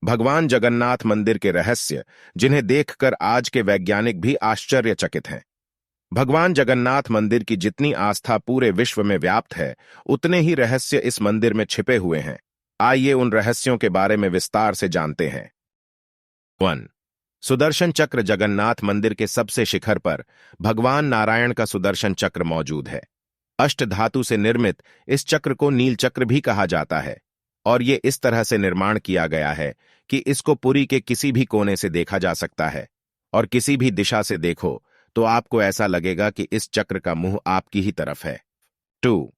भगवान जगन्नाथ मंदिर के रहस्य, जिन्हें देखकर आज के वैज्ञानिक भी आश्चर्यचकित हैं। भगवान जगन्नाथ मंदिर की जितनी आस्था पूरे विश्व में व्याप्त है, उतने ही रहस्य इस मंदिर में छिपे हुए हैं। आइए उन रहस्यों के बारे में विस्तार से जानते हैं। 1. सुदर्शन चक्र। जगन्नाथ मंदिर के सबसे शिखर पर भगवान नारायण का सुदर्शन चक्र मौजूद है। अष्टधातु से निर्मित इस चक्र को नील चक्र भी कहा जाता है और ये इस तरह से निर्माण किया गया है कि इसको पुरी के किसी भी कोने से देखा जा सकता है और किसी भी दिशा से देखो तो आपको ऐसा लगेगा कि इस चक्र का मुंह आपकी ही तरफ है। 2.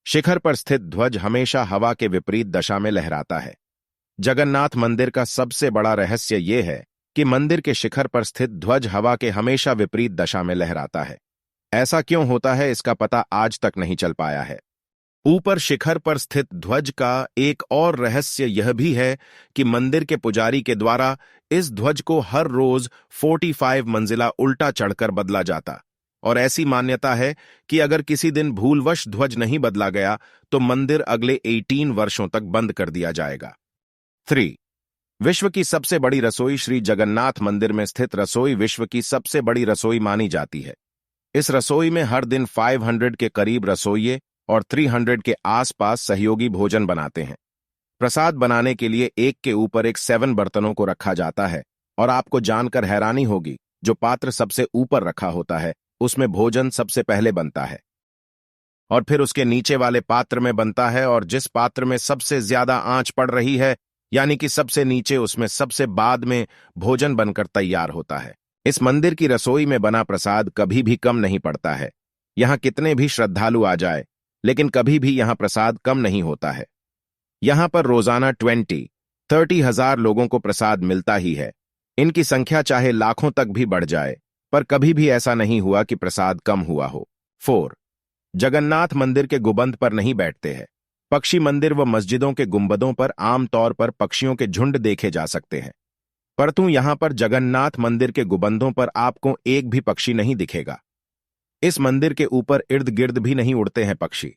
शिखर पर स्थित ध्वज हमेशा हवा के विपरीत दशा में लहराता है। जगन्नाथ मंदिर का सबसे बड़ा रहस्य यह है कि मंदिर के शिखर पर स्थित ध्वज हवा के हमेशा विपरीत दशा में लहराता है। ऐसा क्यों होता है, इसका पता आज तक नहीं चल पाया है। ऊपर शिखर पर स्थित ध्वज का एक और रहस्य यह भी है कि मंदिर के पुजारी के द्वारा इस ध्वज को हर रोज 45 मंजिला उल्टा चढ़कर बदला जाता और ऐसी मान्यता है कि अगर किसी दिन भूलवश ध्वज नहीं बदला गया तो मंदिर अगले 18 वर्षों तक बंद कर दिया जाएगा। 3. विश्व की सबसे बड़ी रसोई। श्री जगन्नाथ मंदिर में स्थित रसोई विश्व की सबसे बड़ी रसोई मानी जाती है। इस रसोई में हर दिन 500 के करीब रसोइये और 300 के आसपास सहयोगी भोजन बनाते हैं। प्रसाद बनाने के लिए एक के ऊपर एक 7 बर्तनों को रखा जाता है और आपको जानकर हैरानी होगी, जो पात्र सबसे ऊपर रखा होता है उसमें भोजन सबसे पहले बनता है और फिर उसके नीचे वाले पात्र में बनता है, और जिस पात्र में सबसे ज्यादा आंच पड़ रही है यानी कि सबसे नीचे, उसमें सबसे बाद में भोजन बनकर तैयार होता है। इस मंदिर की रसोई में बना प्रसाद कभी भी कम नहीं पड़ता है। यहां कितने भी श्रद्धालु आ जाए लेकिन कभी भी यहां प्रसाद कम नहीं होता है। यहां पर रोजाना 20-30 हजार लोगों को प्रसाद मिलता ही है। इनकी संख्या चाहे लाखों तक भी बढ़ जाए, पर कभी भी ऐसा नहीं हुआ कि प्रसाद कम हुआ हो। 4. जगन्नाथ मंदिर के गुंबद पर नहीं बैठते हैं। पक्षी मंदिर व मस्जिदों के गुंबदों पर आमतौर पर पक्षियों के झुंड देखे जा सकते हैं, परंतु यहां पर जगन्नाथ मंदिर के गुंबदों पर आपको एक भी पक्षी नहीं दिखेगा। इस मंदिर के ऊपर इर्द गिर्द भी नहीं उड़ते हैं पक्षी,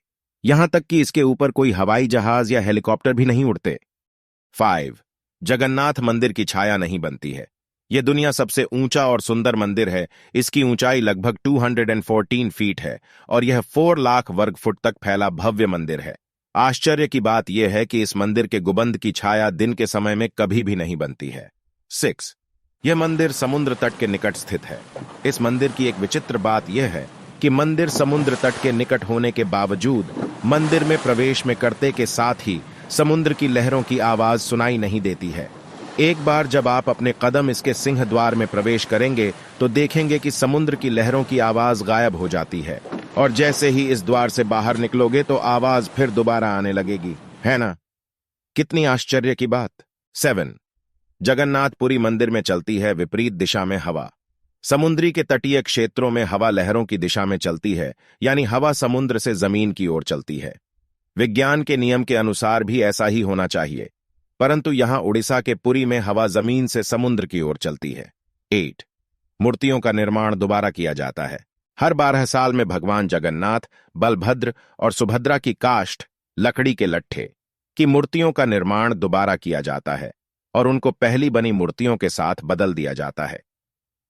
यहां तक कि इसके ऊपर कोई हवाई जहाज या हेलीकॉप्टर भी नहीं उड़ते। 5. जगन्नाथ मंदिर की छाया नहीं बनती है। यह दुनिया सबसे ऊंचा और सुंदर मंदिर है। इसकी ऊंचाई लगभग 214 फीट है और यह 4 लाख वर्ग फुट तक फैला भव्य मंदिर है। आश्चर्य की बात यह है कि इस मंदिर के गुंबद की छाया दिन के समय में कभी भी नहीं बनती है। 6. यह मंदिर समुद्र तट के निकट स्थित है। इस मंदिर की एक विचित्र बात यह है कि मंदिर समुद्र तट के निकट होने के बावजूद मंदिर में प्रवेश में करते के साथ ही समुद्र की लहरों की आवाज सुनाई नहीं देती है। एक बार जब आप अपने कदम इसके सिंह द्वार में प्रवेश करेंगे तो देखेंगे कि समुद्र की लहरों की आवाज गायब हो जाती है और जैसे ही इस द्वार से बाहर निकलोगे तो आवाज फिर दोबारा आने लगेगी, है ना? कितनी आश्चर्य की बात। 7. जगन्नाथपुरी मंदिर में चलती है विपरीत दिशा में हवा। समुद्री के तटीय क्षेत्रों में हवा लहरों की दिशा में चलती है, यानी हवा समुद्र से जमीन की ओर चलती है। विज्ञान के नियम के अनुसार भी ऐसा ही होना चाहिए, परंतु यहां उड़ीसा के पुरी में हवा जमीन से समुद्र की ओर चलती है। 8. मूर्तियों का निर्माण दोबारा किया जाता है। हर 12 साल में भगवान जगन्नाथ, बलभद्र और सुभद्रा की काष्ठ, लकड़ी के लट्ठे की मूर्तियों का निर्माण दोबारा किया जाता है और उनको पहली बनी मूर्तियों के साथ बदल दिया जाता है।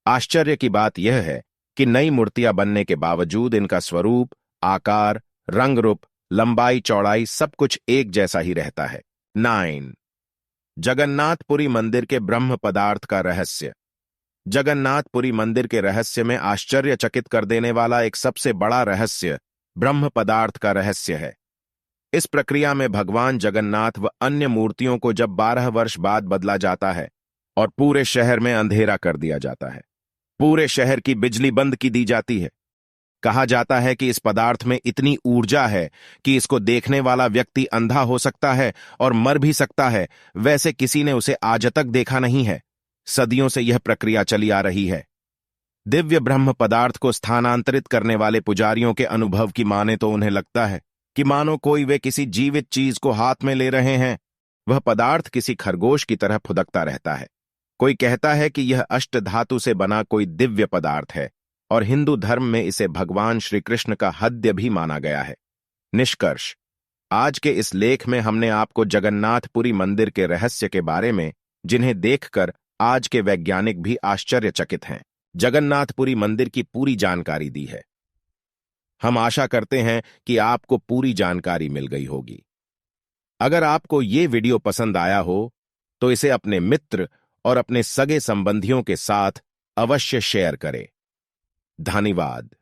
आश्चर्य की बात यह है कि नई मूर्तियां बनने के बावजूद इनका स्वरूप, आकार, रंग रूप, लंबाई, चौड़ाई सब कुछ एक जैसा ही रहता है। 9. जगन्नाथपुरी मंदिर के ब्रह्म पदार्थ का रहस्य। जगन्नाथपुरी मंदिर के रहस्य में आश्चर्यचकित कर देने वाला एक सबसे बड़ा रहस्य ब्रह्म पदार्थ का रहस्य है। इस प्रक्रिया में भगवान जगन्नाथ व अन्य मूर्तियों को जब 12 वर्ष बाद बदला जाता है और पूरे शहर में अंधेरा कर दिया जाता है, पूरे शहर की बिजली बंद की दी जाती है। कहा जाता है कि इस पदार्थ में इतनी ऊर्जा है कि इसको देखने वाला व्यक्ति अंधा हो सकता है और मर भी सकता है। वैसे किसी ने उसे आज तक देखा नहीं है। सदियों से यह प्रक्रिया चली आ रही है। दिव्य ब्रह्म पदार्थ को स्थानांतरित करने वाले पुजारियों के अनुभव की माने तो उन्हें लगता है कि मानो कोई वे किसी जीवित चीज को हाथ में ले रहे हैं। वह पदार्थ किसी खरगोश की तरह फुदकता रहता है। कोई कहता है कि यह अष्टधातु से बना कोई दिव्य पदार्थ है और हिंदू धर्म में इसे भगवान श्री कृष्ण का हद्य भी माना गया है। निष्कर्ष, आज के इस लेख में हमने आपको जगन्नाथपुरी मंदिर के रहस्य के बारे में जिन्हें देखकर आज के वैज्ञानिक भी आश्चर्यचकित हैं। जगन्नाथपुरी मंदिर की पूरी जानकारी दी है। हम आशा करते हैं कि आपको पूरी जानकारी मिल गई होगी। अगर आपको ये वीडियो पसंद आया हो तो इसे अपने मित्र और अपने सगे संबंधियों के साथ अवश्य शेयर करें। धन्यवाद।